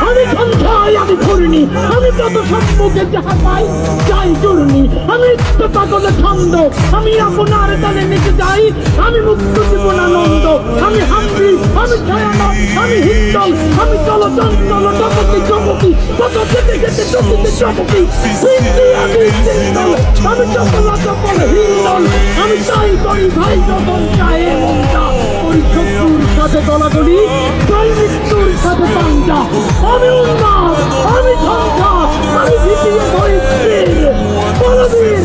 আমি সন্ধ্যায় আমি ঘুরিনি, আমি যত সম্মুখে যাহা পাই যাই জুড়নি, আমি পাগলে ছন্দ, আমি আপনার তালে নিচে যাই, আমি মুক্ত জীবনানন্দ, আমি হাম্বি, আমি ছায়ানট, আমি হিন্দল, আমি চলচঞ্চল জগতি জগতি, কত যেতে যেতে চকিতে চমকি, আমি চিন্তল, আমি চপলা চপল হিন্দল, আমি তাই করি ভাই যখন চায় মনটা, করি শত্রুর সাথে গলাগলি, তাই মৃত্যুর সাথে পাঞ্জা, আমি উন্মাদ, আমি ঝঞ্ঝা, আমি ভীতিয়ে ভয় স্থির, বলবীর,